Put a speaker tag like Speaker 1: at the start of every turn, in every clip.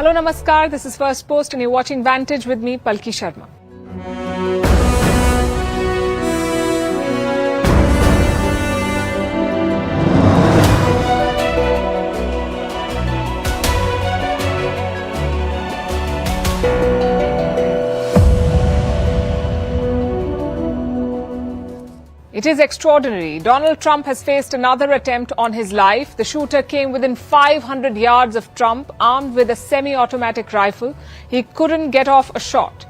Speaker 1: Hello, Namaskar. This is Firstpost and you're watching Vantage with me, Palki Sharma. It is extraordinary. Donald Trump has faced another attempt on his life. The shooter came within 500 yards of Trump, armed with a semi-automatic rifle. He couldn't get off a shot.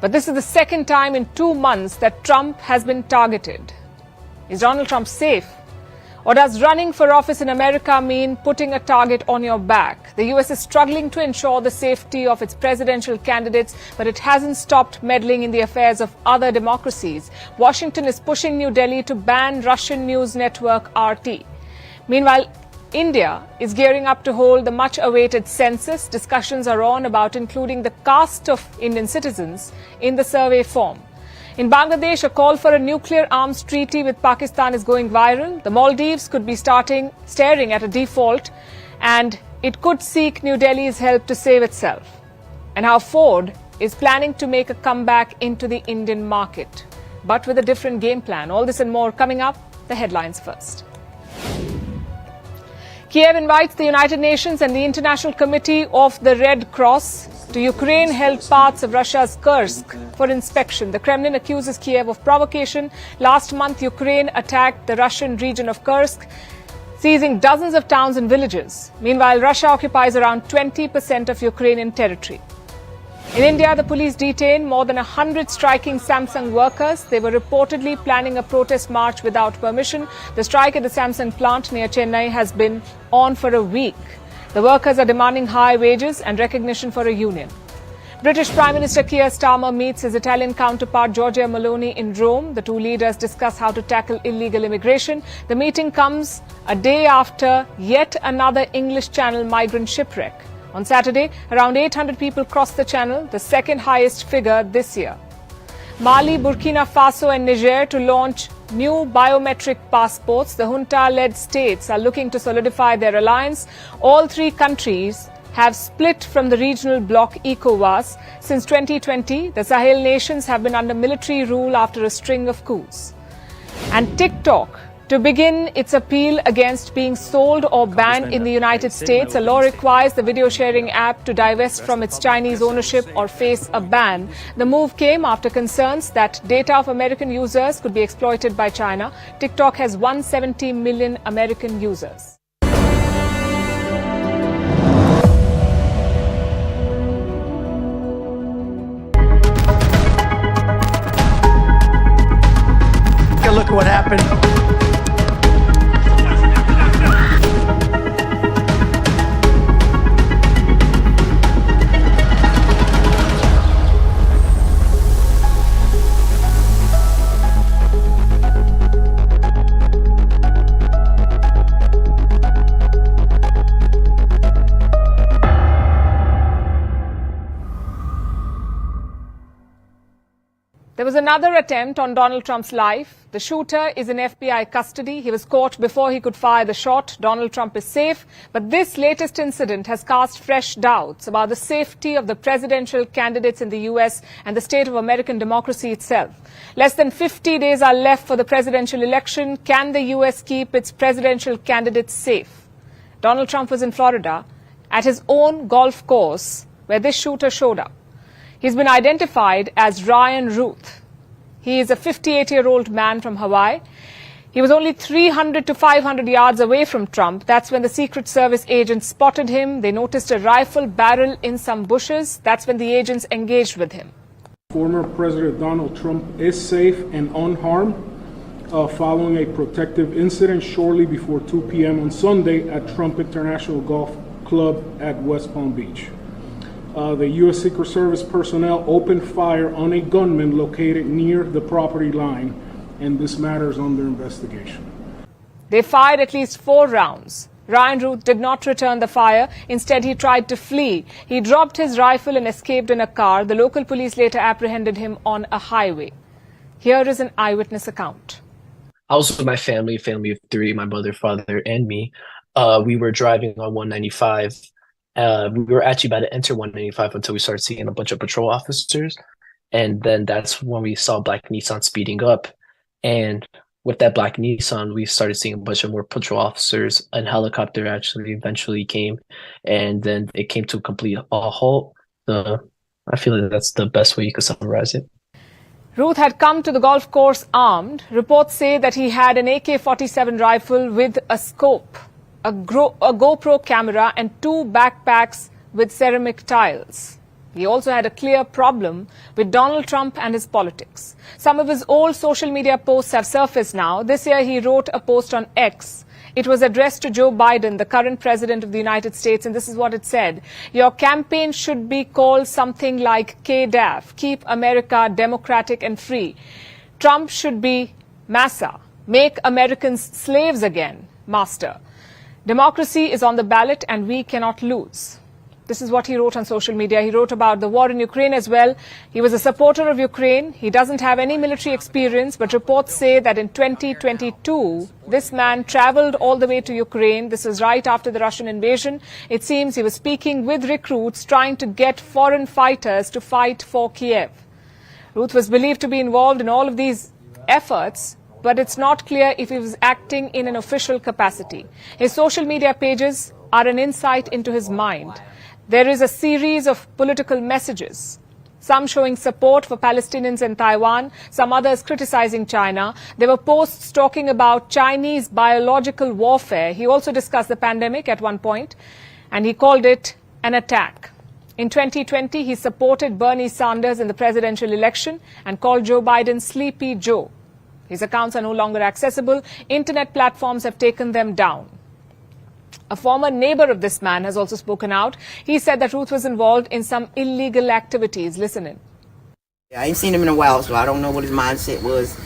Speaker 1: But this is the second time in 2 months that Trump has been targeted. Is Donald Trump safe? Or does running for office in America mean putting a target on your back? The US is struggling to ensure the safety of its presidential candidates, but it hasn't stopped meddling in the affairs of other democracies. Washington is pushing New Delhi to ban Russian news network RT. Meanwhile, India is gearing up to hold the much-awaited census. Discussions are on about including the caste of Indian citizens in the survey form. In Bangladesh, a call for a nuclear arms treaty with Pakistan is going viral. The Maldives could be staring at a default, and it could seek New Delhi's help to save itself. And how Ford is planning to make a comeback into the Indian market, but with a different game plan. All this and more coming up. The headlines first. Kiev invites the United Nations and the International Committee of the Red Cross to Ukraine-held parts of Russia's Kursk for inspection. The Kremlin accuses Kiev of provocation. Last month, Ukraine attacked the Russian region of Kursk, seizing dozens of towns and villages. Meanwhile, Russia occupies around 20% of Ukrainian territory. In India, the police detained more than 100 striking Samsung workers. They were reportedly planning a protest march without permission. The strike at the Samsung plant near Chennai has been on for a week. The workers are demanding high wages and recognition for a union. British Prime Minister Keir Starmer meets his Italian counterpart Giorgia Meloni in Rome. The two leaders discuss how to tackle illegal immigration. The meeting comes a day after yet another English Channel migrant shipwreck. On Saturday, around 800 people crossed the channel, the second highest figure this year. Mali, Burkina Faso and Niger to launch new biometric passports. The junta-led states are looking to solidify their alliance. All three countries have split from the regional bloc ECOWAS. Since 2020, the Sahel nations have been under military rule after a string of coups. And TikTok to begin its appeal against being sold or banned in the United States. A law requires the video sharing app to divest from its Chinese ownership or face a ban. The move came after concerns that data of American users could be exploited by China. TikTok has 170 million American users.
Speaker 2: Take a look at what happened.
Speaker 1: There was another attempt on Donald Trump's life. The shooter is in FBI custody. He was caught before he could fire the shot. Donald Trump is safe. But this latest incident has cast fresh doubts about the safety of the presidential candidates in the U.S. and the state of American democracy itself. Less than 50 days are left for the presidential election. Can the U.S. keep its presidential candidates safe? Donald Trump was in Florida at his own golf course where this shooter showed up. He's been identified as Ryan Routh. He is a 58-year-old man from Hawaii. He was only 300 to 500 yards away from Trump. That's when the Secret Service agents spotted him. They noticed a rifle barrel in some bushes. That's when the agents engaged with him.
Speaker 3: Former President Donald Trump is safe and unharmed following a protective incident shortly before 2 p.m. on Sunday at Trump International Golf Club at West Palm Beach. The U.S. Secret Service personnel opened fire on a gunman located near the property line, and this matter is under investigation.
Speaker 1: They fired at least 4 rounds. Ryan Routh did not return the fire. Instead, he tried to flee. He dropped his rifle and escaped in a car. The local police later apprehended him on a highway. Here is an eyewitness account.
Speaker 4: I was with my family of 3, my mother, father, and me. We were driving on 195 We were actually about to enter 195 until we started seeing a bunch of patrol officers. And then that's when we saw black Nissan speeding up. And with that black Nissan, we started seeing a bunch of more patrol officers. A helicopter actually eventually came, and then it came to a complete halt. I feel like that's the best way you could summarize it.
Speaker 1: Routh had come to the golf course armed. Reports say that he had an AK-47 rifle with a scope, a GoPro camera, and 2 backpacks with ceramic tiles. He also had a clear problem with Donald Trump and his politics. Some of his old social media posts have surfaced now. This year he wrote a post on X. It was addressed to Joe Biden, the current president of the United States, and this is what it said. Your campaign should be called something like KDAF, Keep America Democratic and Free. Trump should be Massa, Make Americans Slaves Again, Master. Democracy is on the ballot and we cannot lose. This is what he wrote on social media. He wrote about the war in Ukraine as well. He was a supporter of Ukraine. He doesn't have any military experience, but reports say that in 2022, this man traveled all the way to Ukraine. This was right after the Russian invasion. It seems he was speaking with recruits trying to get foreign fighters to fight for Kiev. Routh was believed to be involved in all of these efforts, but it's not clear if he was acting in an official capacity. His social media pages are an insight into his mind. There is a series of political messages, some showing support for Palestinians in Taiwan, some others criticizing China. There were posts talking about Chinese biological warfare. He also discussed the pandemic at one point, and he called it an attack. In 2020, he supported Bernie Sanders in the presidential election and called Joe Biden Sleepy Joe. His accounts are no longer accessible. Internet platforms have taken them down. A former neighbor of this man has also spoken out. He said that Routh was involved in some illegal activities. Listen in.
Speaker 5: I ain't seen him in a while, so I don't know what his mindset was.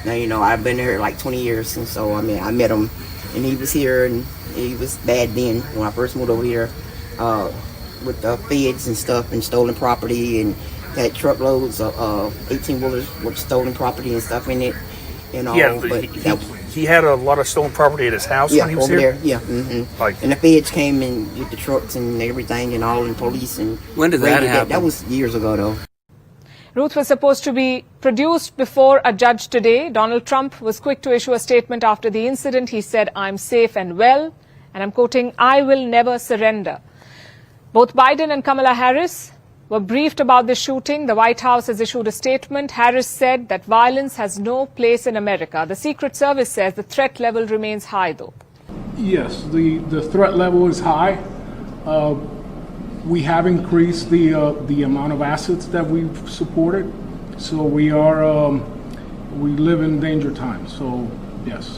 Speaker 5: Now, you know, I've been here like 20 years, and so, I mean, I met him, and he was here, and he was bad then when I first moved over here with the feds and stuff and stolen property, and had truckloads of 18-wheelers with stolen property and stuff in it. And all,
Speaker 6: yeah,
Speaker 5: but
Speaker 6: he had a lot of stolen property at his house when he was
Speaker 5: over
Speaker 6: here?
Speaker 5: there, yeah. Mm-hmm.
Speaker 6: Like,
Speaker 5: and the feds came and with the trucks and everything and all, and police. And
Speaker 7: when did that happen?
Speaker 5: That was years ago, though.
Speaker 1: Routh was supposed to be produced before a judge today. Donald Trump was quick to issue a statement after the incident. He said, "I'm safe and well," and I'm quoting, "I will never surrender." Both Biden and Kamala Harris were briefed about the shooting. The White House has issued a statement. Harris said that violence has no place in America. The Secret Service says the threat level remains high, though.
Speaker 3: Yes, the threat level is high. We have increased the amount of assets that we've supported. So we live in danger times. So, yes.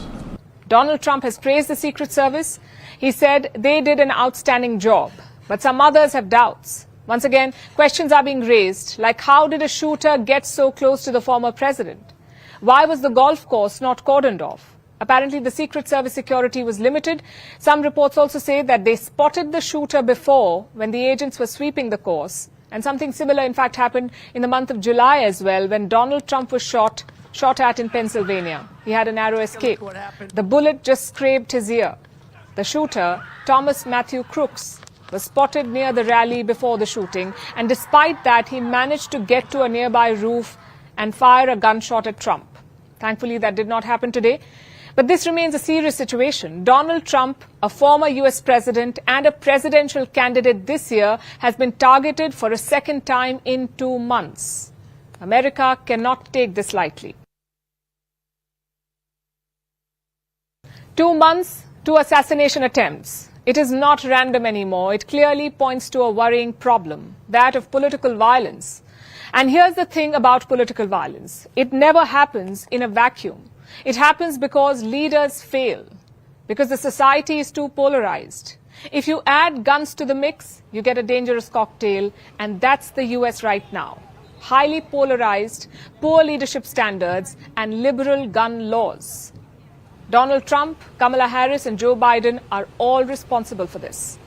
Speaker 1: Donald Trump has praised the Secret Service. He said they did an outstanding job, but some others have doubts. Once again, questions are being raised, like how did a shooter get so close to the former president? Why was the golf course not cordoned off? Apparently, the Secret Service security was limited. Some reports also say that they spotted the shooter before when the agents were sweeping the course. And something similar, in fact, happened in the month of July as well, when Donald Trump was shot at in Pennsylvania. He had a narrow escape. The bullet just scraped his ear. The shooter, Thomas Matthew Crooks, was spotted near the rally before the shooting, and despite that, he managed to get to a nearby roof and fire a gunshot at Trump. Thankfully, that did not happen today. But this remains a serious situation. Donald Trump, a former U.S. president and a presidential candidate this year, has been targeted for a second time in 2 months. America cannot take this lightly. 2 months, 2 assassination attempts. It is not random anymore. It clearly points to a worrying problem, that of political violence. And here's the thing about political violence. It never happens in a vacuum. It happens because leaders fail, because the society is too polarized. If you add guns to the mix, you get a dangerous cocktail, and that's the U.S. right now. Highly polarized, poor leadership standards, and liberal gun laws. Donald Trump, Kamala Harris, and Joe Biden are all responsible for this.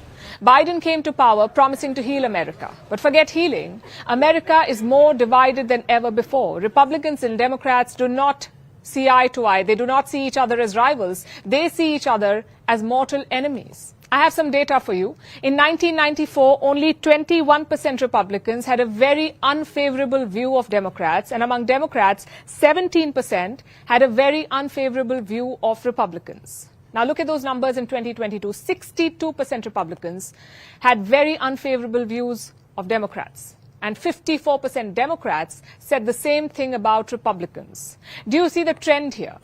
Speaker 1: Biden came to power promising to heal America. But forget healing. America is more divided than ever before. Republicans and Democrats do not see eye to eye. They do not see each other as rivals. They see each other as mortal enemies. I have some data for you. In 1994, only 21% Republicans had a very unfavorable view of Democrats, and among Democrats, 17% had a very unfavorable view of Republicans. Now look at those numbers in 2022. 62% Republicans had very unfavorable views of Democrats, and 54% Democrats said the same thing about Republicans. Do you see the trend here?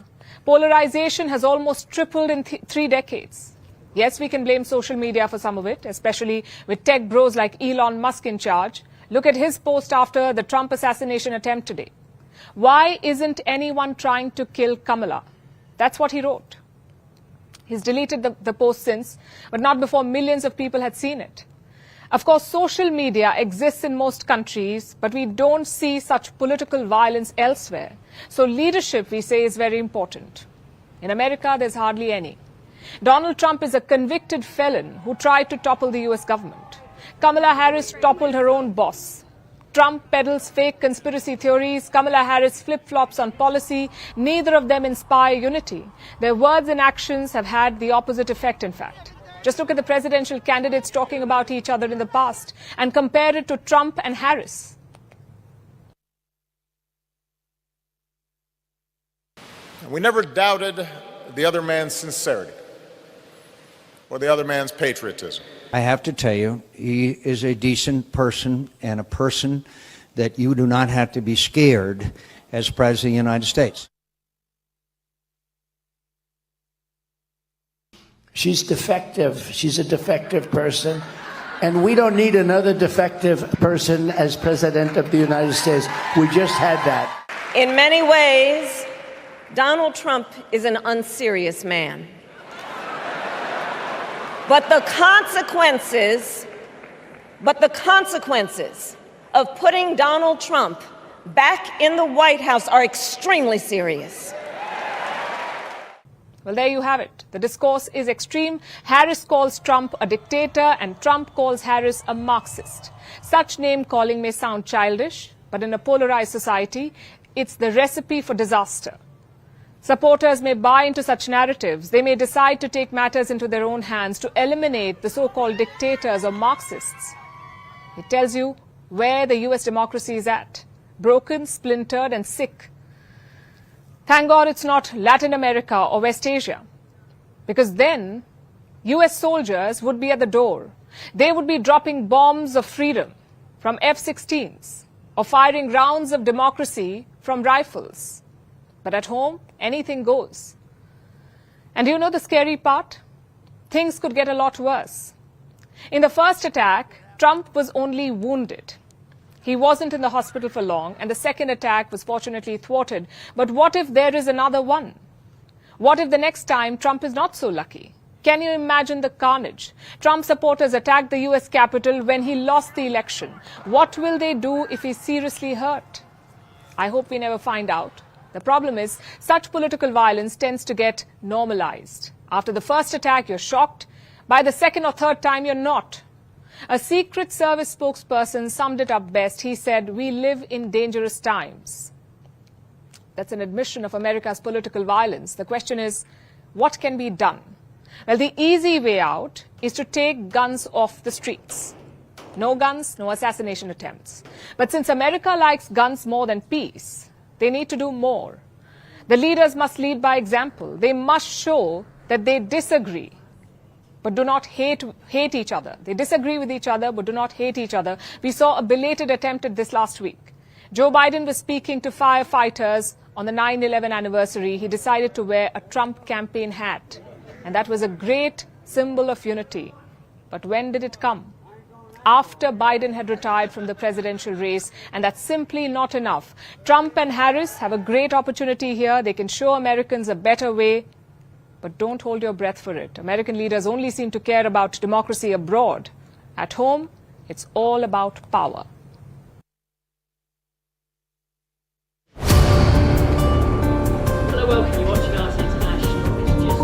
Speaker 1: Polarization has almost tripled in 3 decades. Yes, we can blame social media for some of it, especially with tech bros like Elon Musk in charge. Look at his post after the Trump assassination attempt today. Why isn't anyone trying to kill Kamala? That's what he wrote. He's deleted the post since, but not before millions of people had seen it. Of course, social media exists in most countries, but we don't see such political violence elsewhere. So leadership, we say, is very important. In America, there's hardly any. Donald Trump is a convicted felon who tried to topple the US government. Kamala Harris toppled her own boss. Trump peddles fake conspiracy theories. Kamala Harris flip-flops on policy. Neither of them inspire unity. Their words and actions have had the opposite effect, in fact. Just look at the presidential candidates talking about each other in the past and compare it to Trump and Harris.
Speaker 7: We never doubted the other man's sincerity or the other man's patriotism.
Speaker 2: I have to tell you, he is a decent person and a person that you do not have to be scared as President of the United States.
Speaker 8: She's defective. She's a defective person. And we don't need another defective person as President of the United States. We just had that.
Speaker 9: In many ways, Donald Trump is an unserious man. But the consequences of putting Donald Trump back in the White House are extremely serious.
Speaker 1: Well, there you have it. The discourse is extreme. Harris calls Trump a dictator and Trump calls Harris a Marxist. Such name-calling may sound childish, but in a polarized society, it's the recipe for disaster. Supporters may buy into such narratives. They may decide to take matters into their own hands to eliminate the so-called dictators or Marxists. It tells you where the US democracy is at. Broken, splintered and sick. Thank God it's not Latin America or West Asia. Because then, US soldiers would be at the door. They would be dropping bombs of freedom from F-16s or firing rounds of democracy from rifles. But at home, anything goes. And do you know the scary part? Things could get a lot worse. In the first attack, Trump was only wounded. He wasn't in the hospital for long, and the second attack was fortunately thwarted. But what if there is another one? What if the next time Trump is not so lucky? Can you imagine the carnage? Trump supporters attacked the US Capitol when he lost the election. What will they do if he's seriously hurt? I hope we never find out. The problem is, such political violence tends to get normalized. After the first attack, you're shocked. By the second or third time, you're not. A Secret Service spokesperson summed it up best. He said, "We live in dangerous times." That's an admission of America's political violence. The question is, what can be done? Well, the easy way out is to take guns off the streets. No guns, no assassination attempts. But since America likes guns more than peace, they need to do more. The leaders must lead by example. They must show that they disagree, but do not hate each other. They disagree with each other, but do not hate each other. We saw a belated attempt at this last week. Joe Biden was speaking to firefighters on the 9/11 anniversary. He decided to wear a Trump campaign hat. And that was a great symbol of unity. But when did it come? After Biden had retired from the presidential race, and that's simply not enough. Trump and Harris have a great opportunity here. They can show Americans a better way, but don't hold your breath for it. American leaders only seem to care about democracy abroad. At home, it's all about power.
Speaker 10: Hello, welcome. You're watching Ars International. It's just...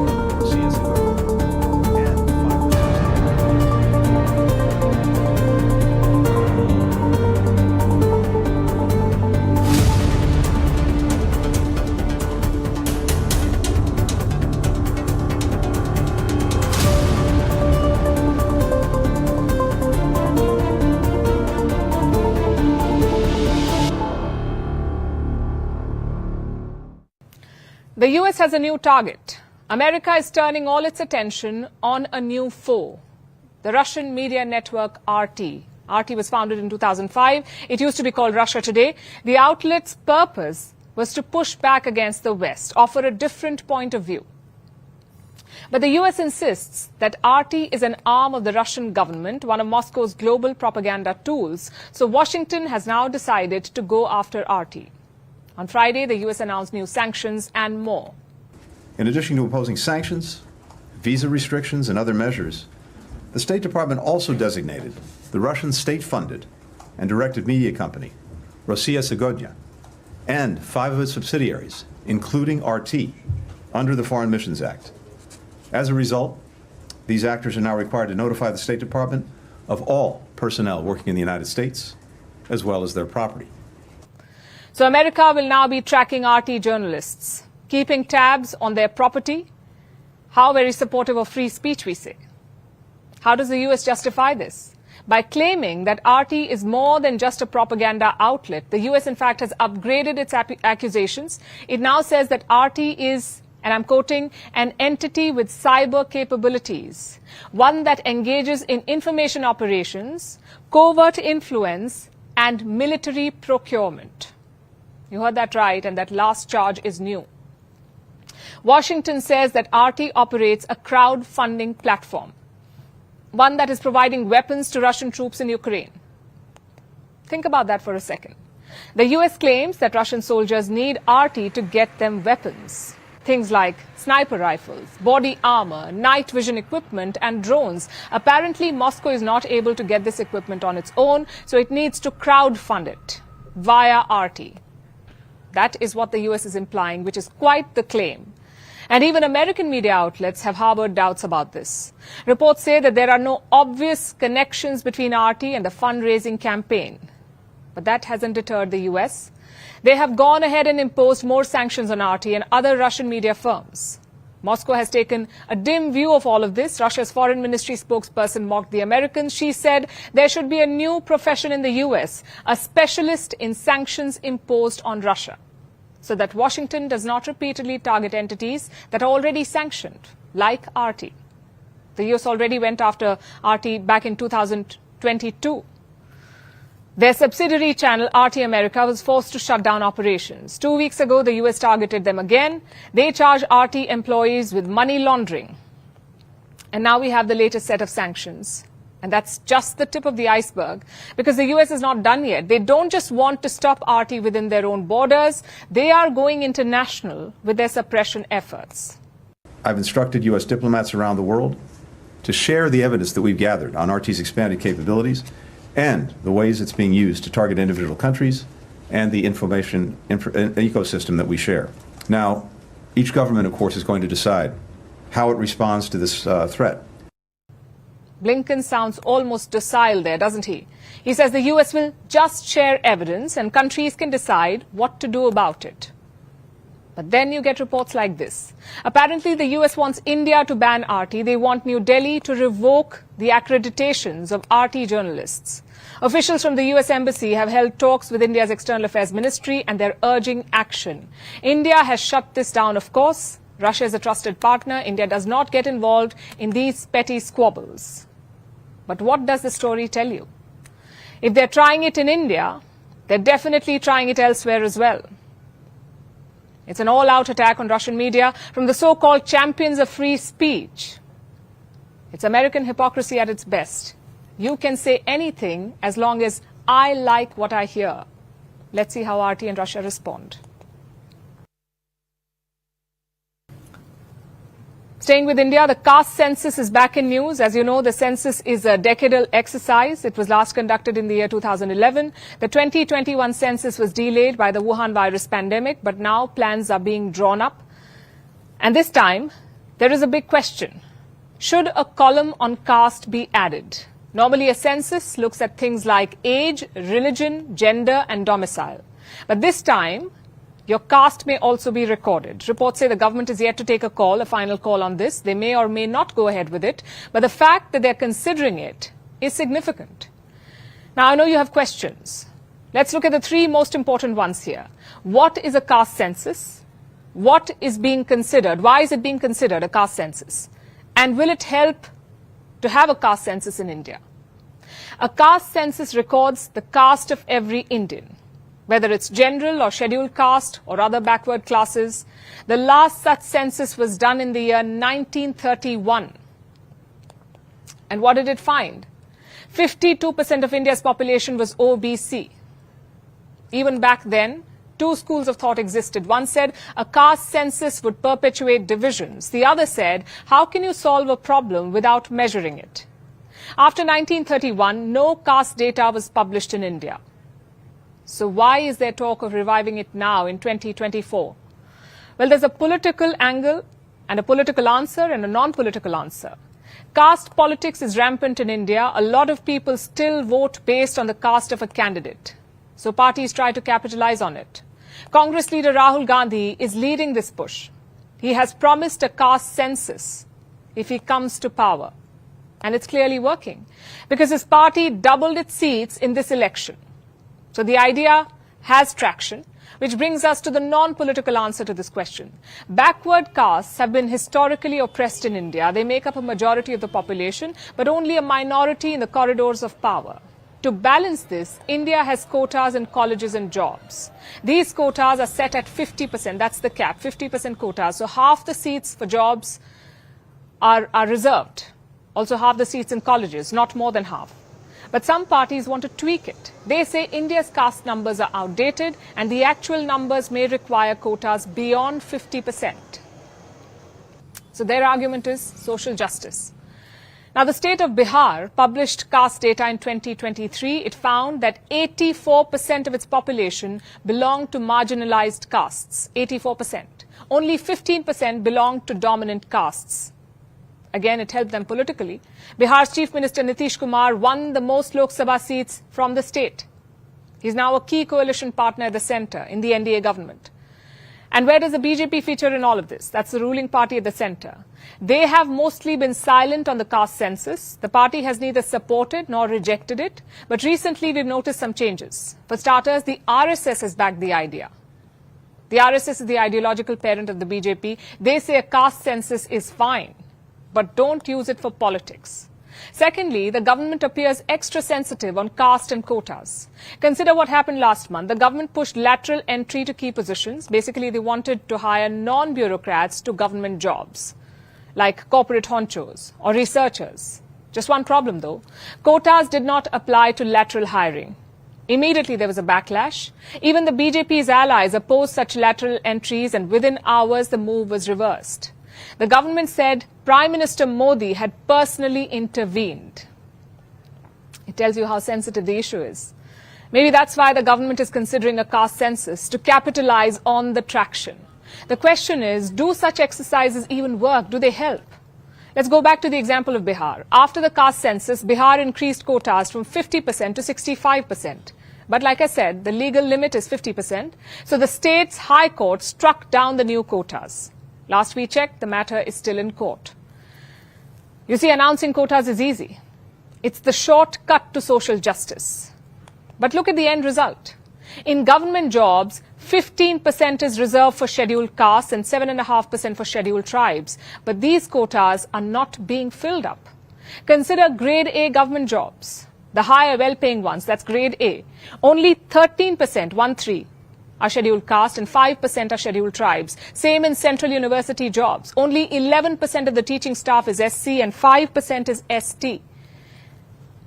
Speaker 1: The US has a new target. America is turning all its attention on a new foe, the Russian media network RT. RT was founded in 2005. It used to be called Russia Today. The outlet's purpose was to push back against the West, offer a different point of view. But the US insists that RT is an arm of the Russian government, one of Moscow's global propaganda tools. So Washington has now decided to go after RT. On Friday, the US announced new sanctions and more.
Speaker 11: In addition to imposing sanctions, visa restrictions, and other measures, the State Department also designated the Russian state-funded and directed media company, Rossiya Segodnya, and 5 of its subsidiaries, including RT, under the Foreign Missions Act. As a result, these actors are now required to notify the State Department of all personnel working in the United States, as well as their property.
Speaker 1: So America will now be tracking RT journalists, keeping tabs on their property. How very supportive of free speech, we say. How does the US justify this? By claiming that RT is more than just a propaganda outlet. The US, in fact, has upgraded its accusations. It now says that RT is, and I'm quoting, an entity with cyber capabilities, one that engages in information operations, covert influence, and military procurement. You heard that right, and that last charge is new. Washington says that RT operates a crowdfunding platform, one that is providing weapons to Russian troops in Ukraine. Think about that for a second. The US claims that Russian soldiers need RT to get them weapons. Things like sniper rifles, body armor, night vision equipment, and drones. Apparently, Moscow is not able to get this equipment on its own, so it needs to crowdfund it via RT. That is what the US is implying, which is quite the claim. And even American media outlets have harbored doubts about this. Reports say that there are no obvious connections between RT and the fundraising campaign. But that hasn't deterred the US. They have gone ahead and imposed more sanctions on RT and other Russian media firms. Moscow has taken a dim view of all of this. Russia's foreign ministry spokesperson mocked the Americans. She said there should be a new profession in the US, a specialist in sanctions imposed on Russia, so that Washington does not repeatedly target entities that are already sanctioned, like RT. The US already went after RT back in 2022. Their subsidiary channel, RT America, was forced to shut down operations. 2 weeks ago, the US targeted them again. They charged RT employees with money laundering. And now we have the latest set of sanctions. And that's just the tip of the iceberg, because the US is not done yet. They don't just want to stop RT within their own borders. They are going international with their suppression efforts.
Speaker 11: I've instructed U.S. diplomats around the world to share the evidence that we've gathered on RT's expanded capabilities and the ways it's being used to target individual countries and the information ecosystem that we share. Now, each government, of course, is going to decide how it responds to this threat.
Speaker 1: Blinken sounds almost docile there, doesn't he? He says the US will just share evidence and countries can decide what to do about it. But then you get reports like this. Apparently, the US wants India to ban RT. They want New Delhi to revoke the accreditations of RT journalists. Officials from the US Embassy have held talks with India's External Affairs Ministry and they're urging action. India has shut this down, of course. Russia is a trusted partner. India does not get involved in these petty squabbles. But what does the story tell you? If they're trying it in India, they're definitely trying it elsewhere as well. It's an all-out attack on Russian media from the so-called champions of free speech. It's American hypocrisy at its best. You can say anything as long as I like what I hear. Let's see how RT and Russia respond. Staying with India, the caste census is back in news. As you know, the census is a decadal exercise. It was last conducted in the year 2011. The 2021 census was delayed by the Wuhan virus pandemic, but now plans are being drawn up. And this time, there is a big question. Should a column on caste be added? Normally, a census looks at things like age, religion, gender, and domicile. But this time, your caste may also be recorded. Reports say the government is yet to take a final call on this. They may or may not go ahead with it. But the fact that they're considering it is significant. Now, I know you have questions. Let's look at the 3 most important ones here. What is a caste census? what is being considered, why is it being considered a caste census? And will it help to have a caste census in India? A caste census records the caste of every Indian, whether it's general or scheduled caste or other backward classes. The last such census was done in the year 1931. And what did it find? 52% of India's population was OBC. Even back then, two schools of thought existed. One said a caste census would perpetuate divisions. The other said, how can you solve a problem without measuring it? After 1931, no caste data was published in India. So why is there talk of reviving it now in 2024? Well, there's a political angle and a political answer and a non-political answer. Caste politics is rampant in India. A lot of people still vote based on the caste of a candidate. So parties try to capitalize on it. Congress leader Rahul Gandhi is leading this push. He has promised a caste census if he comes to power. And it's clearly working because his party doubled its seats in this election. So the idea has traction, which brings us to the non-political answer to this question. Backward castes have been historically oppressed in India. They make up a majority of the population, but only a minority in the corridors of power. To balance this, India has quotas in colleges and jobs. These quotas are set at 50%. That's the cap, 50% quotas. So half the seats for jobs are reserved. Also half the seats in colleges, not more than half. But some parties want to tweak it. They say India's caste numbers are outdated and the actual numbers may require quotas beyond 50%. So their argument is social justice. Now, the state of Bihar published caste data in 2023. It found that 84% of its population belonged to marginalized castes, 84%. Only 15% belonged to dominant castes. Again, it helped them politically. Bihar's Chief Minister Nitish Kumar won the most Lok Sabha seats from the state. He's now a key coalition partner at the centre in the NDA government. And where does the BJP feature in all of this? That's the ruling party at the centre. They have mostly been silent on the caste census. The party has neither supported nor rejected it. But recently, we've noticed some changes. For starters, the RSS has backed the idea. The RSS is the ideological parent of the BJP. They say a caste census is fine, but don't use it for politics. Secondly, the government appears extra sensitive on caste and quotas. Consider what happened last month. The government pushed lateral entry to key positions. Basically, they wanted to hire non-bureaucrats to government jobs, like corporate honchos or researchers. Just one problem, though. Quotas did not apply to lateral hiring. Immediately, there was a backlash. Even the BJP's allies opposed such lateral entries, and within hours, the move was reversed. The government said Prime Minister Modi had personally intervened. It tells you how sensitive the issue is. Maybe that's why the government is considering a caste census, to capitalize on the traction. The question is, do such exercises even work? Do they help? Let's go back to the example of Bihar. After the caste census, Bihar increased quotas from 50% to 65%. But like I said, the legal limit is 50%. So the state's high court struck down the new quotas. Last we checked, the matter is still in court. You see, announcing quotas is easy. It's the shortcut to social justice. But look at the end result. In government jobs, 15% is reserved for scheduled castes and 7.5% for scheduled tribes. But these quotas are not being filled up. Consider grade A government jobs, the higher, well-paying ones, that's grade A. Only 13%, 1-3, are scheduled caste and 5% are scheduled tribes. Same in central university jobs. Only 11% of the teaching staff is SC and 5% is ST.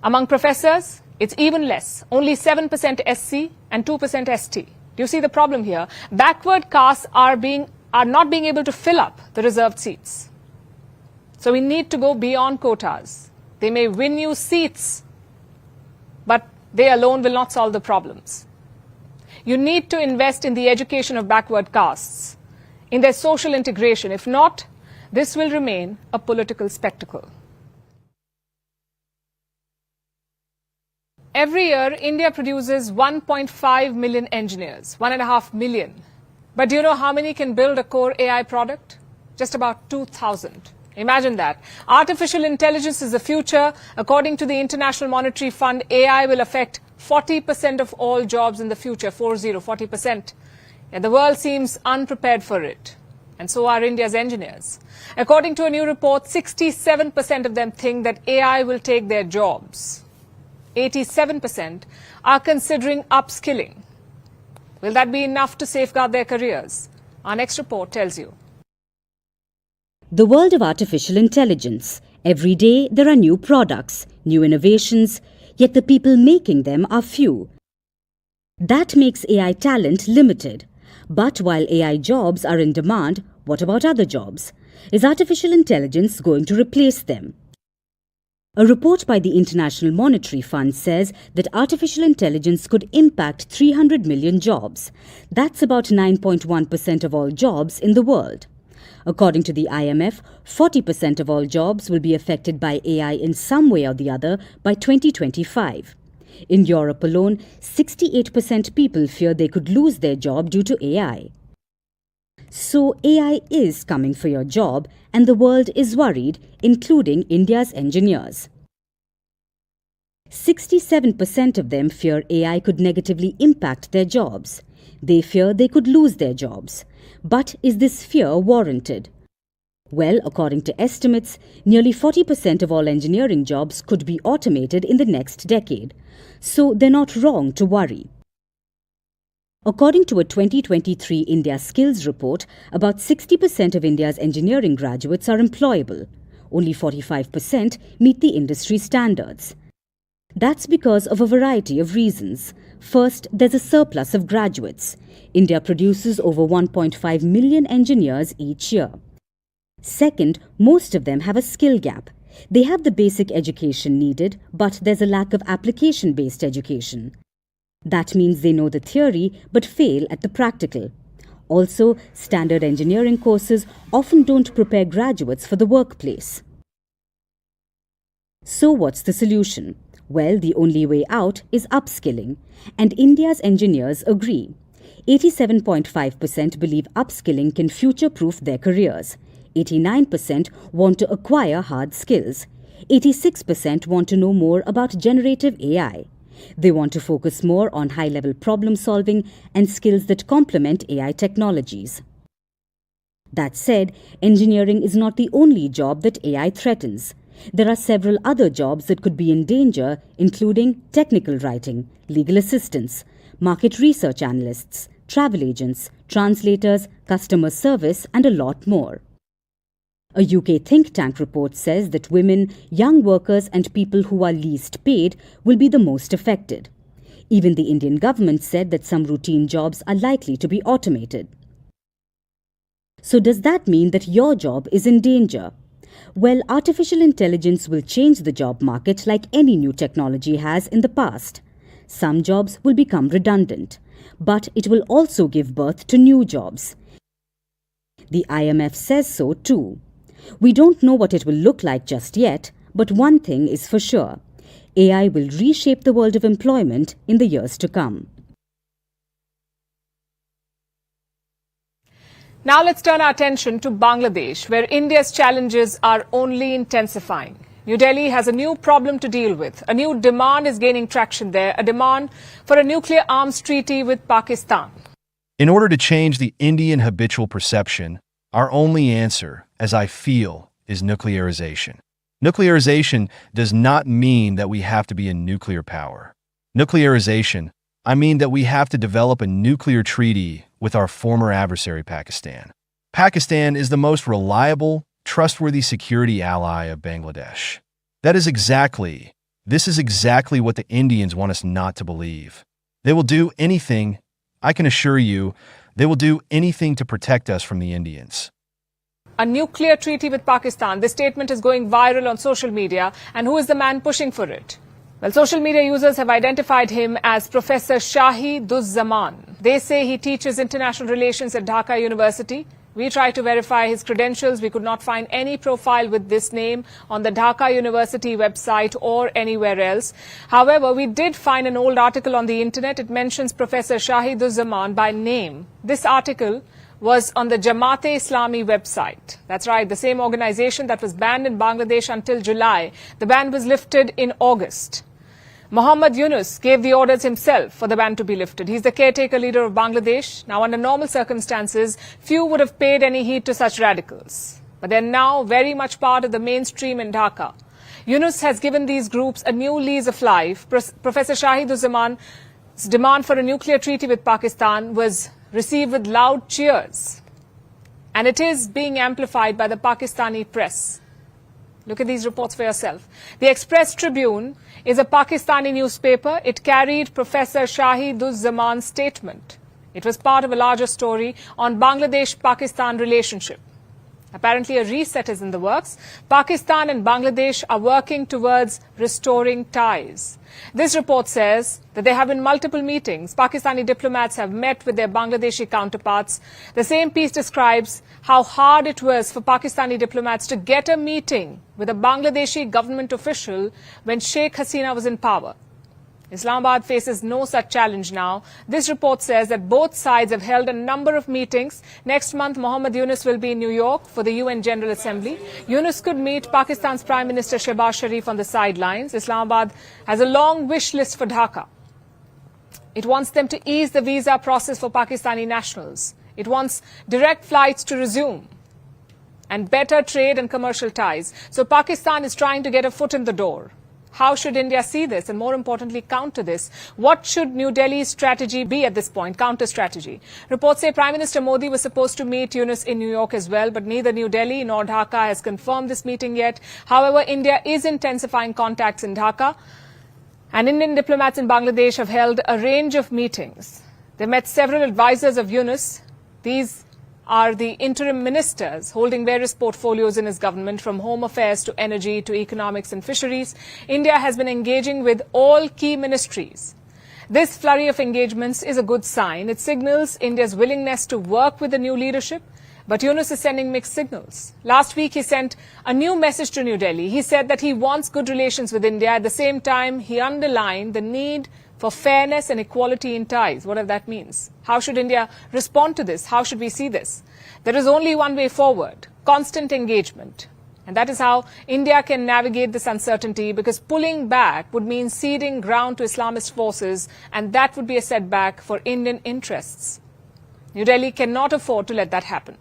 Speaker 1: Among professors, it's even less. Only 7% SC and 2% ST. Do you see the problem here? Backward castes are not being able to fill up the reserved seats. So we need to go beyond quotas. They may win you seats, but they alone will not solve the problems. You need to invest in the education of backward castes, in their social integration. If not, this will remain a political spectacle. Every year, India produces 1.5 million engineers, 1.5 million. But do you know how many can build a core AI product? Just about 2,000. Imagine that. Artificial intelligence is the future. According to the International Monetary Fund, AI will affect 40% of all jobs in the future, 40%. And the world seems unprepared for it. And so are India's engineers. According to a new report, 67% of them think that AI will take their jobs. 87% are considering upskilling. Will that be enough to safeguard their careers? Our next report tells you.
Speaker 12: The world of artificial intelligence. Every day there are new products, new innovations, yet the people making them are few. That makes AI talent limited. But while AI jobs are in demand, what about other jobs? Is artificial intelligence going to replace them? A report by the International Monetary Fund says that artificial intelligence could impact 300 million jobs. That's about 9.1% of all jobs in the world. According to the IMF, 40% of all jobs will be affected by AI in some way or the other by 2025. In Europe alone, 68% people fear they could lose their job due to AI. So AI is coming for your job, and the world is worried, including India's engineers. 67% of them fear AI could negatively impact their jobs. They fear they could lose their jobs. But is this fear warranted? Well, according to estimates, nearly 40% of all engineering jobs could be automated in the next decade. So they're not wrong to worry. According to a 2023 India Skills report, about 60% of India's engineering graduates are employable. Only 45% meet the industry standards. That's because of a variety of reasons. First, there's a surplus of graduates. India produces over 1.5 million engineers each year. Second, most of them have a skill gap. They have the basic education needed, but there's a lack of application-based education. That means they know the theory but fail at the practical. Also, standard engineering courses often don't prepare graduates for the workplace. So what's the solution? Well, the only way out is upskilling, and India's engineers agree. 87.5% believe upskilling can future-proof their careers. 89% want to acquire hard skills. 86% want to know more about generative AI. They want to focus more on high-level problem-solving and skills that complement AI technologies. That said, engineering is not the only job that AI threatens. There are several other jobs that could be in danger, including technical writing, legal assistants, market research analysts, travel agents, translators, customer service, and a lot more. A UK think tank report says that women, young workers, and people who are least paid will be the most affected. Even the Indian government said that some routine jobs are likely to be automated. So does that mean that your job is in danger? Well, artificial intelligence will change the job market like any new technology has in the past. Some jobs will become redundant, but it will also give birth to new jobs. The IMF says so too. We don't know what it will look like just yet, but one thing is for sure. AI will reshape the world of employment in the years to come.
Speaker 1: Now let's turn our attention to Bangladesh, where India's challenges are only intensifying. New Delhi has a new problem to deal with. A new demand is gaining traction there, a demand for a nuclear arms treaty with Pakistan.
Speaker 13: In order to change the Indian habitual perception, our only answer, as I feel, is nuclearization. Nuclearization does not mean that we have to be a nuclear power. Nuclearization, I mean that we have to develop a nuclear treaty with our former adversary Pakistan. Pakistan is the most reliable, trustworthy security ally of Bangladesh. This is exactly what the Indians want us not to believe. They will do anything, I can assure you, they will do anything to protect us from the Indians.
Speaker 1: A nuclear treaty with Pakistan. This statement is going viral on social media. And who is the man pushing for it? Well, social media users have identified him as Professor Shahiduzzaman. They say he teaches international relations at Dhaka University. We tried to verify his credentials. We could not find any profile with this name on the Dhaka University website or anywhere else. However, we did find an old article on the internet. It mentions Professor Shahiduzzaman by name. This article was on the Jamaat-e-Islami website. That's right, the same organization that was banned in Bangladesh until July. The ban was lifted in August. Mohammad Yunus gave the orders himself for the ban to be lifted. He's the caretaker leader of Bangladesh. Now, under normal circumstances, few would have paid any heed to such radicals. But they're now very much part of the mainstream in Dhaka. Yunus has given these groups a new lease of life. Professor Shahiduzzaman's demand for a nuclear treaty with Pakistan was received with loud cheers. And it is being amplified by the Pakistani press. Look at these reports for yourself. The Express Tribune is a Pakistani newspaper. It carried Professor Shahiduzzaman's statement. It was part of a larger story on Bangladesh-Pakistan relationship. Apparently, a reset is in the works. Pakistan and Bangladesh are working towards restoring ties. This report says that there have been multiple meetings. Pakistani diplomats have met with their Bangladeshi counterparts. The same piece describes how hard it was for Pakistani diplomats to get a meeting with a Bangladeshi government official when Sheikh Hasina was in power. Islamabad faces no such challenge now. This report says that both sides have held a number of meetings. Next month, Mohammad Yunus will be in New York for the UN General Assembly. Yunus could meet Pakistan's Prime Minister Shehbaz Sharif on the sidelines. Islamabad has a long wish list for Dhaka. It wants them to ease the visa process for Pakistani nationals. It wants direct flights to resume and better trade and commercial ties. So Pakistan is trying to get a foot in the door. How should India see this and, more importantly, counter this? What should New Delhi's strategy be at this point, counter strategy? Reports say Prime Minister Modi was supposed to meet Yunus in New York as well, but neither New Delhi nor Dhaka has confirmed this meeting yet. However, India is intensifying contacts in Dhaka, and Indian diplomats in Bangladesh have held a range of meetings. They met several advisors of Yunus. These are the interim ministers holding various portfolios in his government, from home affairs to energy to economics and fisheries. India has been engaging with all key ministries. This flurry of engagements is a good sign. It signals India's willingness to work with the new leadership. But Yunus is sending mixed signals. Last week, he sent a new message to New Delhi. He said that he wants good relations with India. At the same time, he underlined the need for fairness and equality in ties, whatever that means. How should India respond to this? How should we see this? There is only one way forward: constant engagement. And that is how India can navigate this uncertainty, because pulling back would mean ceding ground to Islamist forces, and that would be a setback for Indian interests. New Delhi cannot afford to let that happen.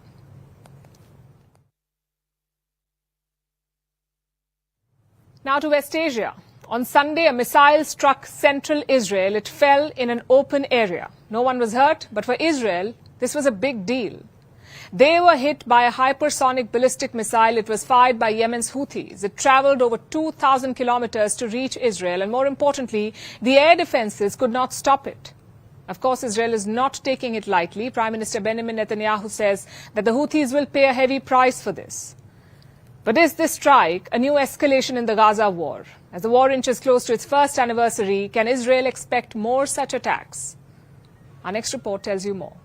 Speaker 1: Now to West Asia. On Sunday, a missile struck central Israel. It fell in an open area. No one was hurt, but for Israel, this was a big deal. They were hit by a hypersonic ballistic missile. It was fired by Yemen's Houthis. It traveled over 2,000 kilometers to reach Israel, and more importantly, the air defenses could not stop it. Of course, Israel is not taking it lightly. Prime Minister Benjamin Netanyahu says that the Houthis will pay a heavy price for this. But is this strike a new escalation in the Gaza war? As the war inches close to its first anniversary, can Israel expect more such attacks? Our next report tells you more.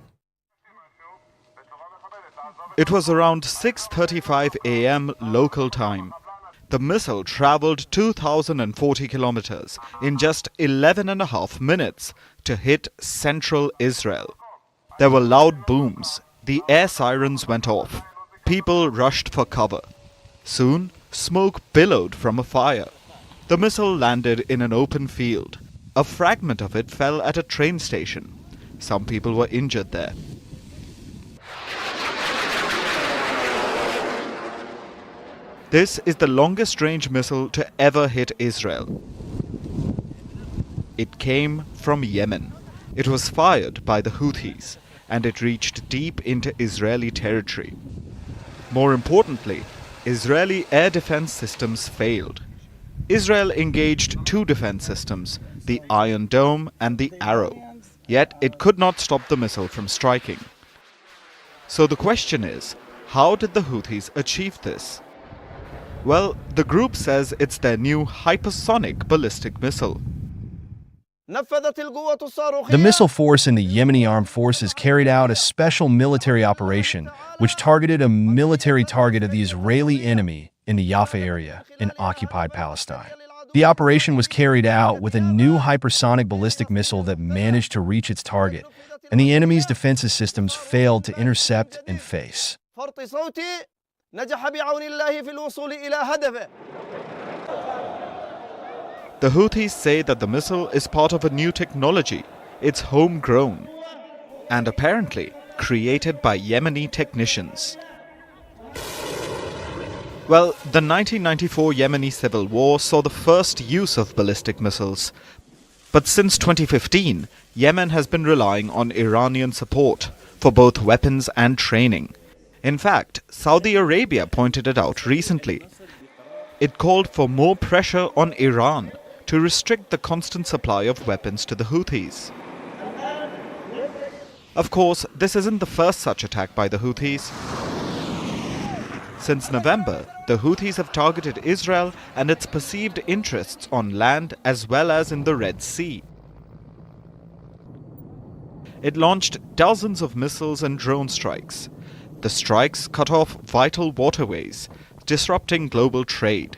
Speaker 14: It was around 6:35 a.m. local time. The missile traveled 2,040 kilometers in just 11.5 minutes to hit central Israel. There were loud booms. The air sirens went off. People rushed for cover. Soon, smoke billowed from a fire. The missile landed in an open field. A fragment of it fell at a train station. Some people were injured there. This is the longest range missile to ever hit Israel. It came from Yemen. It was fired by the Houthis, and it reached deep into Israeli territory. More importantly, Israeli air defense systems failed. Israel engaged two defense systems, the Iron Dome and the Arrow, yet it could not stop the missile from striking. So the question is, how did the Houthis achieve this? Well, the group says it's their new hypersonic ballistic missile.
Speaker 13: The missile force in the Yemeni armed forces carried out a special military operation which targeted a military target of the Israeli enemy in the Jaffa area in occupied Palestine. The operation was carried out with a new hypersonic ballistic missile that managed to reach its target, and the enemy's defensive systems failed to intercept and face.
Speaker 14: The Houthis say that the missile is part of a new technology. It's homegrown and apparently created by Yemeni technicians. Well, the 1994 Yemeni civil war saw the first use of ballistic missiles. But since 2015, Yemen has been relying on Iranian support for both weapons and training. In fact, Saudi Arabia pointed it out recently. It called for more pressure on Iran to restrict the constant supply of weapons to the Houthis. Of course, this isn't the first such attack by the Houthis. Since November, the Houthis have targeted Israel and its perceived interests on land as well as in the Red Sea. It launched dozens of missiles and drone strikes. The strikes cut off vital waterways, disrupting global trade.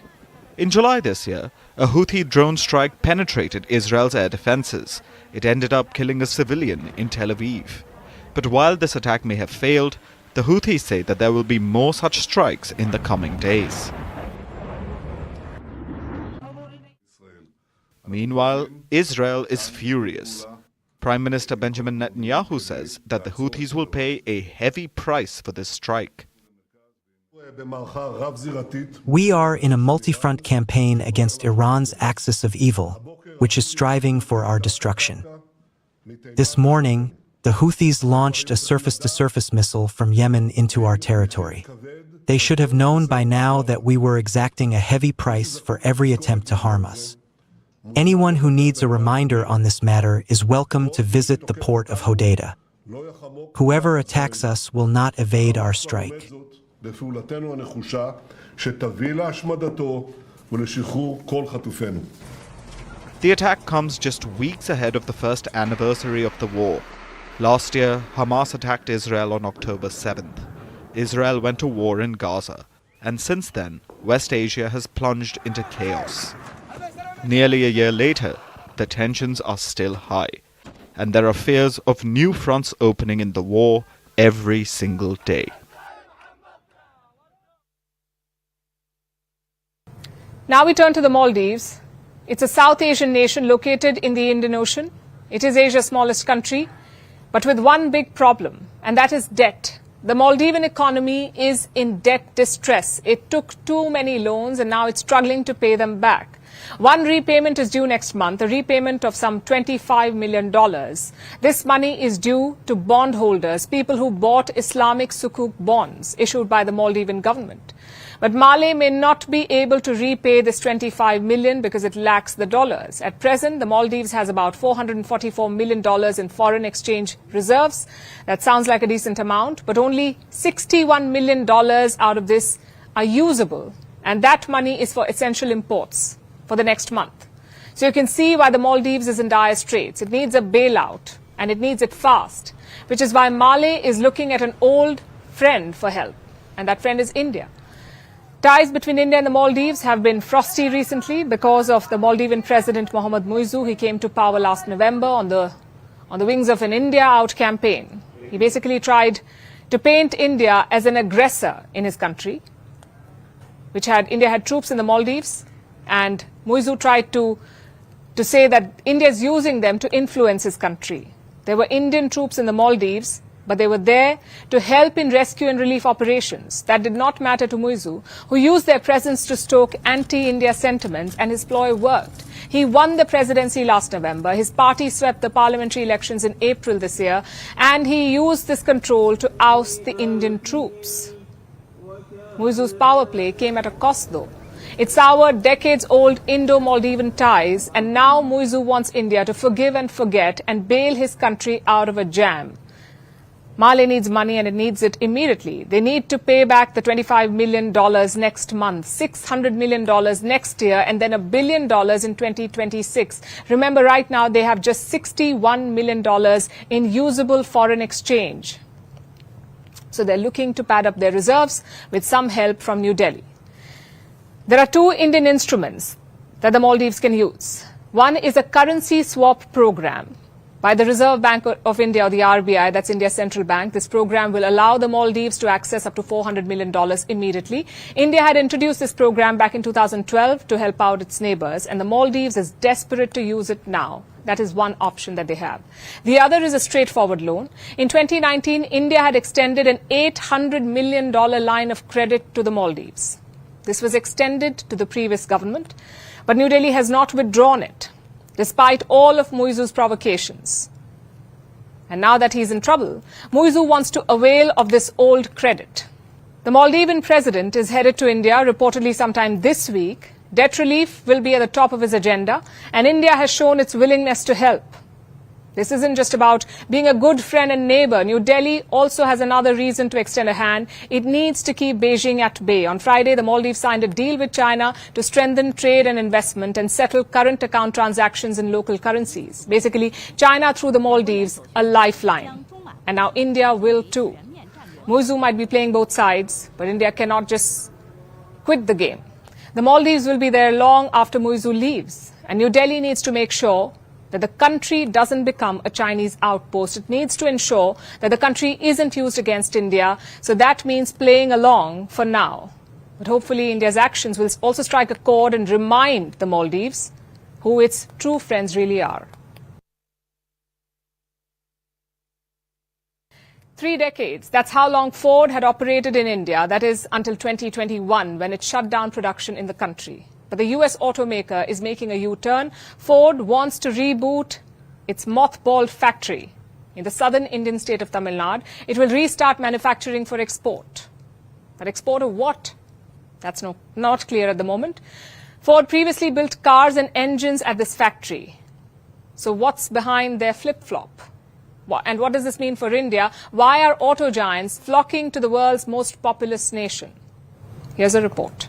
Speaker 14: In July this year, a Houthi drone strike penetrated Israel's air defenses. It ended up killing a civilian in Tel Aviv. But while this attack may have failed, the Houthis say that there will be more such strikes in the coming days. Meanwhile, Israel is furious. Prime Minister Benjamin Netanyahu says that the Houthis will pay a heavy price for this strike.
Speaker 15: We are in a multi-front campaign against Iran's axis of evil, which is striving for our destruction. This morning, the Houthis launched a surface-to-surface missile from Yemen into our territory. They should have known by now that we were exacting a heavy price for every attempt to harm us. Anyone who needs a reminder on this matter is welcome to visit the port of Hodeidah. Whoever attacks us will not evade our strike.
Speaker 14: The attack comes just weeks ahead of the first anniversary of the war. Last year, Hamas attacked Israel on October 7th. Israel went to war in Gaza, and since then, West Asia has plunged into chaos. Nearly a year later, the tensions are still high, and there are fears of new fronts opening in the war every single day.
Speaker 1: Now we turn to the Maldives. It's a South Asian nation located in the Indian Ocean. It is Asia's smallest country, but with one big problem, and that is debt. The Maldivian economy is in debt distress. It took too many loans and now it's struggling to pay them back. One repayment is due next month, a repayment of some $25 million. This money is due to bondholders, people who bought Islamic Sukuk bonds issued by the Maldivian government. But Male may not be able to repay this $25 million because it lacks the dollars. At present, the Maldives has about $444 million in foreign exchange reserves. That sounds like a decent amount, but only $61 million out of this are usable. And that money is for essential imports for the next month. So you can see why the Maldives is in dire straits. It needs a bailout, and it needs it fast, which is why Male is looking at an old friend for help, and that friend is India. Ties between India and the Maldives have been frosty recently because of the Maldivian President Mohamed Muizzu. He came to power last November on the wings of an India Out campaign. He basically tried to paint India as an aggressor in his country, India had troops in the Maldives, and Muizzu tried to say that India is using them to influence his country. There were Indian troops in the Maldives, but they were there to help in rescue and relief operations. That did not matter to Muizzu, who used their presence to stoke anti-India sentiments, and his ploy worked. He won the presidency last November. His party swept the parliamentary elections in April this year, and he used this control to oust the Indian troops. Muizzu's power play came at a cost, though. It soured decades-old Indo-Maldivian ties, and now Muizzu wants India to forgive and forget and bail his country out of a jam. Male needs money, and it needs it immediately. They need to pay back the $25 million next month, $600 million next year, and then $1 billion in 2026. Remember, right now they have just $61 million in usable foreign exchange. So they're looking to pad up their reserves with some help from New Delhi. There are two Indian instruments that the Maldives can use. One is a currency swap program. by the Reserve Bank of India, or the RBI, that's India's central bank. This program will allow the Maldives to access up to $400 million immediately. India had introduced this program back in 2012 to help out its neighbors, and the Maldives is desperate to use it now. That is one option that they have. The other is a straightforward loan. In 2019, India had extended an $800 million line of credit to the Maldives. This was extended to the previous government, but New Delhi has not withdrawn it, despite all of Muizu's provocations. And now that he's in trouble, Muizu wants to avail of this old credit. The Maldivian president is headed to India reportedly sometime this week. Debt relief will be at the top of his agenda, and India has shown its willingness to help. This isn't just about being a good friend and neighbor. New Delhi also has another reason to extend a hand. It needs to keep Beijing at bay. On Friday, the Maldives signed a deal with China to strengthen trade and investment and settle current account transactions in local currencies. Basically, China threw the Maldives a lifeline. And now India will too. Muizu might be playing both sides, but India cannot just quit the game. The Maldives will be there long after Muizu leaves. And New Delhi needs to make sure that the country doesn't become a Chinese outpost. It needs to ensure that the country isn't used against India. So that means playing along for now. But hopefully India's actions will also strike a chord and remind the Maldives who its true friends really are. 3 decades. That's how long Ford had operated in India. That is until 2021, when it shut down production in the country. But the US automaker is making a U-turn. Ford wants to reboot its mothballed factory in the southern Indian state of Tamil Nadu. It will restart manufacturing for export. But export of what? That's not clear at the moment. Ford previously built cars and engines at this factory. So what's behind their flip-flop? And what does this mean for India? Why are auto giants flocking to the world's most populous nation? Here's a report.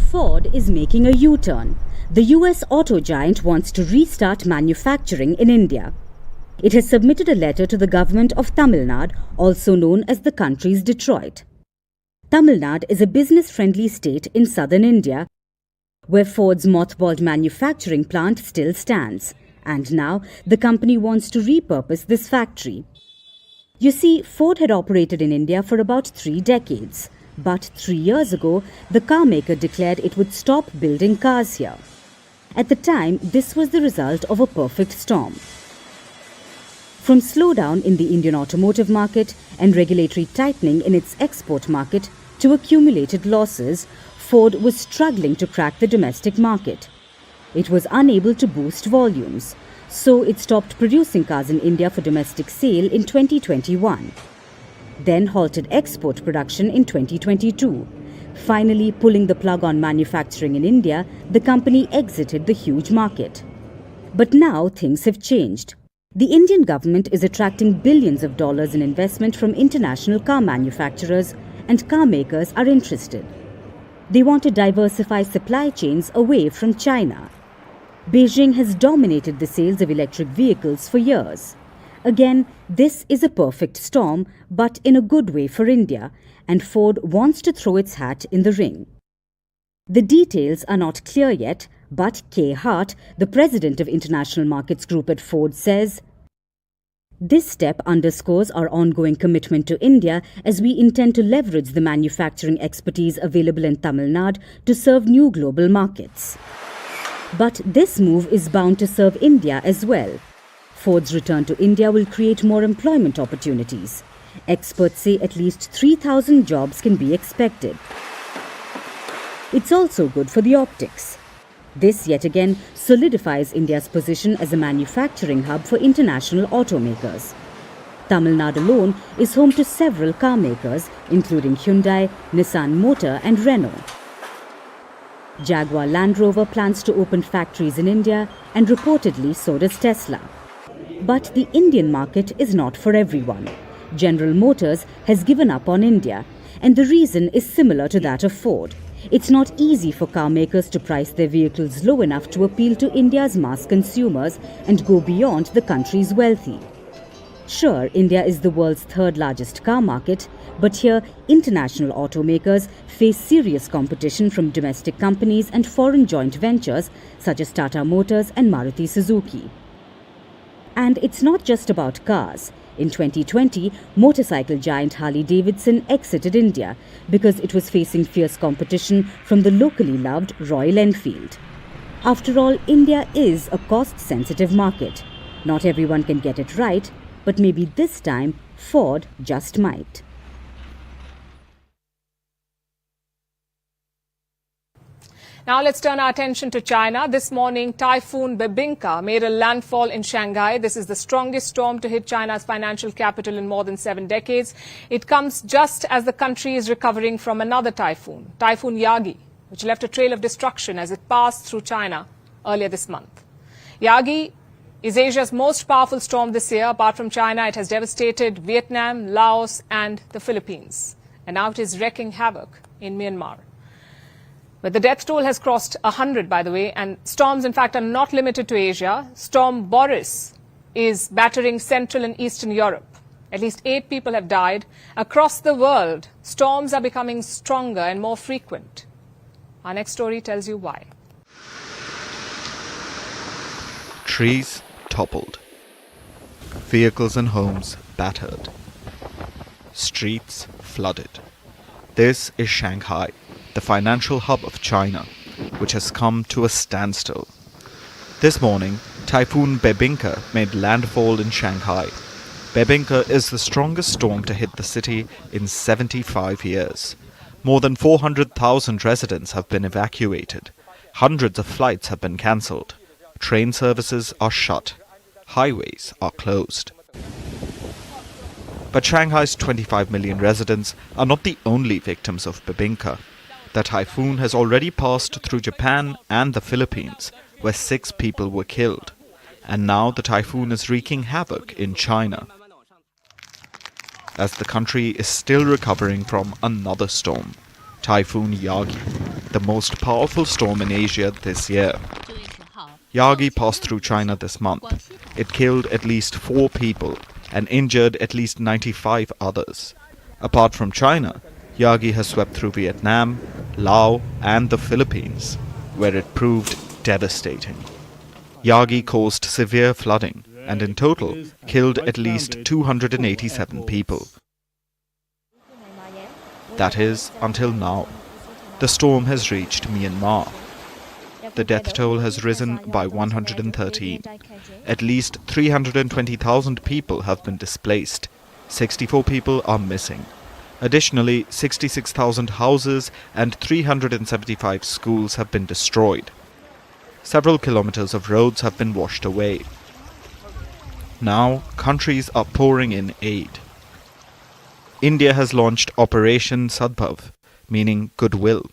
Speaker 12: Ford is making a U-turn. The US auto giant wants to restart manufacturing in India. It has submitted a letter to the government of Tamil Nadu, also known as the country's Detroit. Tamil Nadu is a business-friendly state in southern India, where Ford's mothballed manufacturing plant still stands. And now the company wants to repurpose this factory. You see, Ford had operated in India for about 3 decades. But 3 years ago, the car maker declared it would stop building cars here. At the time, this was the result of a perfect storm. From slowdown in the Indian automotive market and regulatory tightening in its export market to accumulated losses, Ford was struggling to crack the domestic market. It was unable to boost volumes, so it stopped producing cars in India for domestic sale in 2021. Then halted export production in 2022. Finally, pulling the plug on manufacturing in India, the company exited the huge market. But now things have changed. The Indian government is attracting billions of dollars in investment from international car manufacturers, and car makers are interested. They want to diversify supply chains away from China. Beijing has dominated the sales of electric vehicles for years. Again, this is a perfect storm, but in a good way for India, and Ford wants to throw its hat in the ring. The details are not clear yet, but Kay Hart, the president of International Markets Group at Ford, says, "This step underscores our ongoing commitment to India as we intend to leverage the manufacturing expertise available in Tamil Nadu to serve new global markets." But this move is bound to serve India as well. Ford's return to India will create more employment opportunities. Experts say at least 3,000 jobs can be expected. It's also good for the optics. This yet again solidifies India's position as a manufacturing hub for international automakers. Tamil Nadu alone is home to several car makers, including Hyundai, Nissan Motor and Renault. Jaguar Land Rover plans to open factories in India, and reportedly so does Tesla. But the Indian market is not for everyone. General Motors has given up on India, and the reason is similar to that of Ford. It's not easy for car makers to price their vehicles low enough to appeal to India's mass consumers and go beyond the country's wealthy. Sure, India is the world's third largest car market, but here international automakers face serious competition from domestic companies and foreign joint ventures such as Tata Motors and Maruti Suzuki. And it's not just about cars. In 2020, motorcycle giant Harley-Davidson exited India because it was facing fierce competition from the locally loved Royal Enfield. After all, India is a cost-sensitive market. Not everyone can get it right, but maybe this time Ford just might.
Speaker 1: Now let's turn our attention to China. This morning, Typhoon Bebinca made a landfall in Shanghai. This is the strongest storm to hit China's financial capital in more than 7 decades. It comes just as the country is recovering from another typhoon, Typhoon Yagi, which left a trail of destruction as it passed through China earlier this month. Yagi is Asia's most powerful storm this year. Apart from China, it has devastated Vietnam, Laos and the Philippines. And now it is wreaking havoc in Myanmar. But the death toll has crossed 100, by the way, and storms, in fact, are not limited to Asia. Storm Boris is battering Central and Eastern Europe. At least 8 people have died. Across the world, storms are becoming stronger and more frequent. Our next story tells you why.
Speaker 14: Trees toppled. Vehicles and homes battered. Streets flooded. This is Shanghai, the financial hub of China, which has come to a standstill. This morning, Typhoon Bebinca made landfall in Shanghai. Bebinca is the strongest storm to hit the city in 75 years. More than 400,000 residents have been evacuated. Hundreds of flights have been cancelled. Train services are shut. Highways are closed. But Shanghai's 25 million residents are not the only victims of Bebinca. The typhoon has already passed through Japan and the Philippines, where 6 people were killed. And now the typhoon is wreaking havoc in China, as the country is still recovering from another storm, Typhoon Yagi, the most powerful storm in Asia this year. Yagi passed through China this month. It killed at least 4 people and injured at least 95 others. Apart from China, Yagi has swept through Vietnam, Laos and the Philippines, where it proved devastating. Yagi caused severe flooding and in total killed at least 287 people. That is, until now. The storm has reached Myanmar. The death toll has risen by 113. At least 320,000 people have been displaced. 64 people are missing. Additionally, 66,000 houses and 375 schools have been destroyed. Several kilometers of roads have been washed away. Now, countries are pouring in aid. India has launched Operation Sadbhav, meaning goodwill,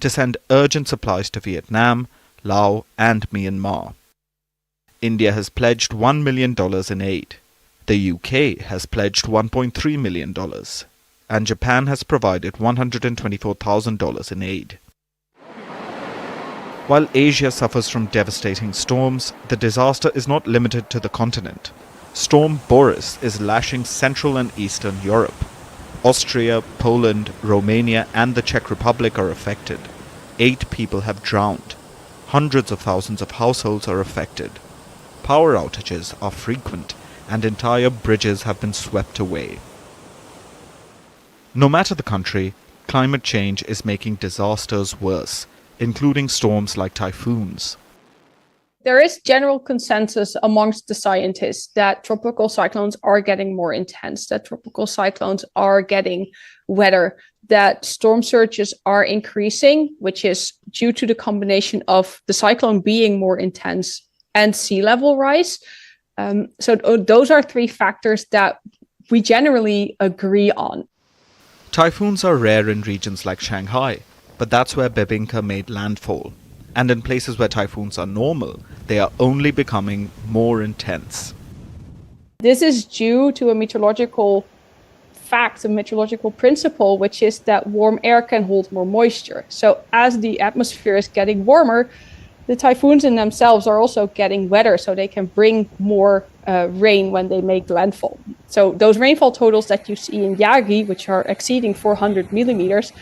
Speaker 14: to send urgent supplies to Vietnam, Laos and Myanmar. India has pledged $1 million in aid. The UK has pledged $1.3 million. And Japan has provided $124,000 in aid. While Asia suffers from devastating storms, the disaster is not limited to the continent. Storm Boris is lashing Central and Eastern Europe. Austria, Poland, Romania and the Czech Republic are affected. 8 people have drowned. Hundreds of thousands of households are affected. Power outages are frequent and entire bridges have been swept away. No matter the country, climate change is making disasters worse, including storms like typhoons.
Speaker 16: There is general consensus amongst the scientists that tropical cyclones are getting more intense, that tropical cyclones are getting wetter, that storm surges are increasing, which is due to the combination of the cyclone being more intense and sea level rise. So those are 3 factors that we generally agree on.
Speaker 14: Typhoons are rare in regions like Shanghai, but that's where Bebinca made landfall. And in places where typhoons are normal, they are only becoming more intense.
Speaker 16: This is due to a meteorological fact, a meteorological principle, which is that warm air can hold more moisture. So as the atmosphere is getting warmer, the typhoons in themselves are also getting wetter, so they can bring more rain when they make landfall. So those rainfall totals that you see in Yagi, which are exceeding 400 millimeters,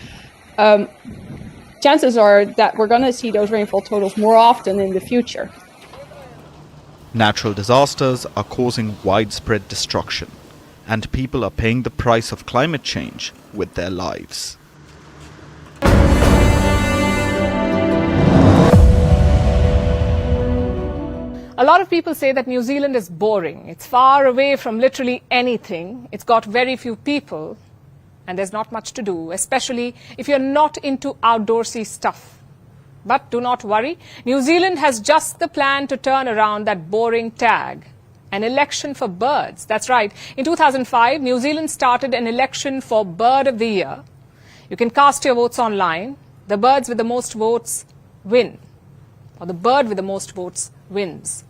Speaker 16: chances are that we're going to see those rainfall totals more often in the future.
Speaker 14: Natural disasters are causing widespread destruction, and people are paying the price of climate change with their lives.
Speaker 1: A lot of people say that New Zealand is boring. It's far away from literally anything. It's got very few people, and there's not much to do, especially if you're not into outdoorsy stuff. But do not worry. New Zealand has just the plan to turn around that boring tag. An election for birds. That's right. In 2005, New Zealand started an election for Bird of the Year. You can cast your votes online. The birds with the most votes win, or the bird with the most votes wins.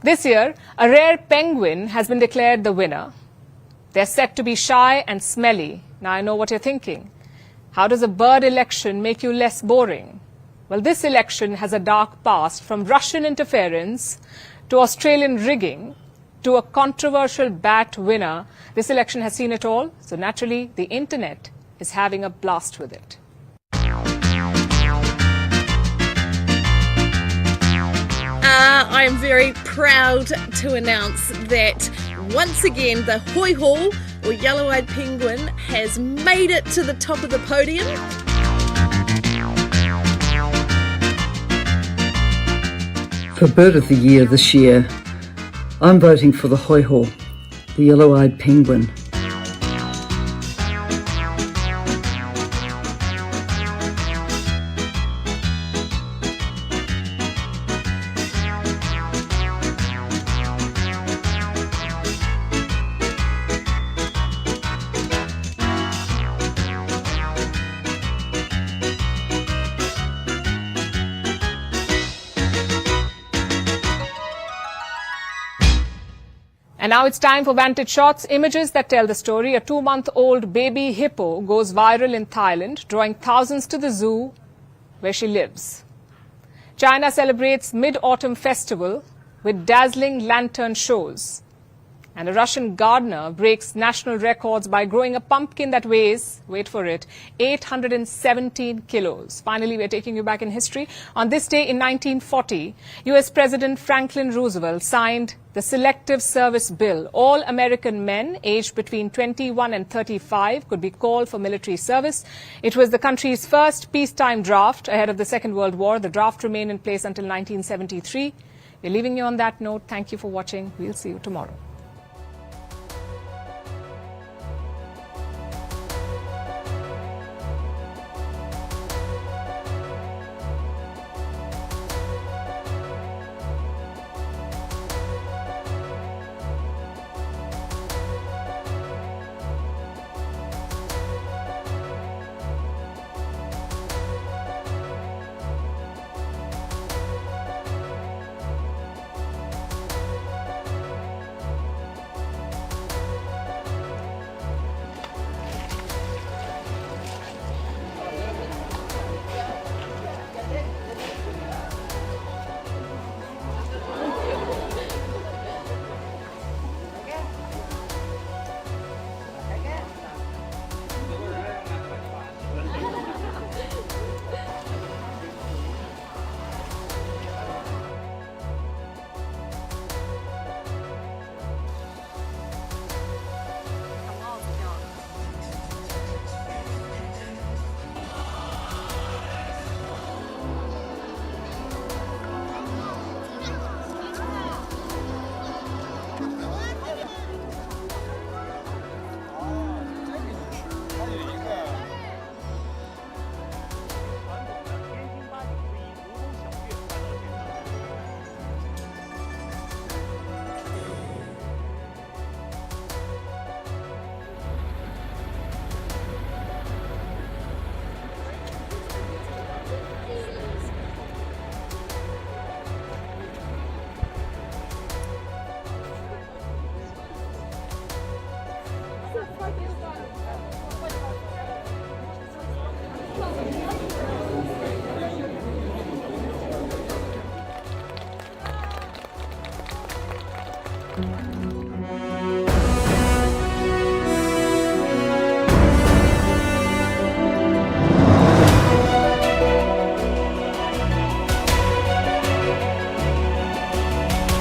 Speaker 1: This year, a rare penguin has been declared the winner. They're said to be shy and smelly. Now I know what you're thinking. How does a bird election make you less boring? Well, this election has a dark past, from Russian interference to Australian rigging to a controversial bat winner. This election has seen it all, so naturally the internet is having a blast with it.
Speaker 17: I am very proud to announce that once again the hoi ho, or yellow-eyed penguin, has made it to the top of the podium.
Speaker 18: For Bird of the Year this year, I'm voting for the hoi ho, the yellow-eyed penguin.
Speaker 1: And now it's time for Vantage Shots, images that tell the story. A 2-month-old baby hippo goes viral in Thailand, drawing thousands to the zoo where she lives. China celebrates Mid-Autumn Festival with dazzling lantern shows. And a Russian gardener breaks national records by growing a pumpkin that weighs, wait for it, 817 kilos. Finally, we're taking you back in history. On this day in 1940, U.S. President Franklin Roosevelt signed the Selective Service Bill. All American men aged between 21 and 35 could be called for military service. It was the country's first peacetime draft ahead of the Second World War. The draft remained in place until 1973. We're leaving you on that note. Thank you for watching. We'll see you tomorrow.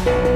Speaker 1: News.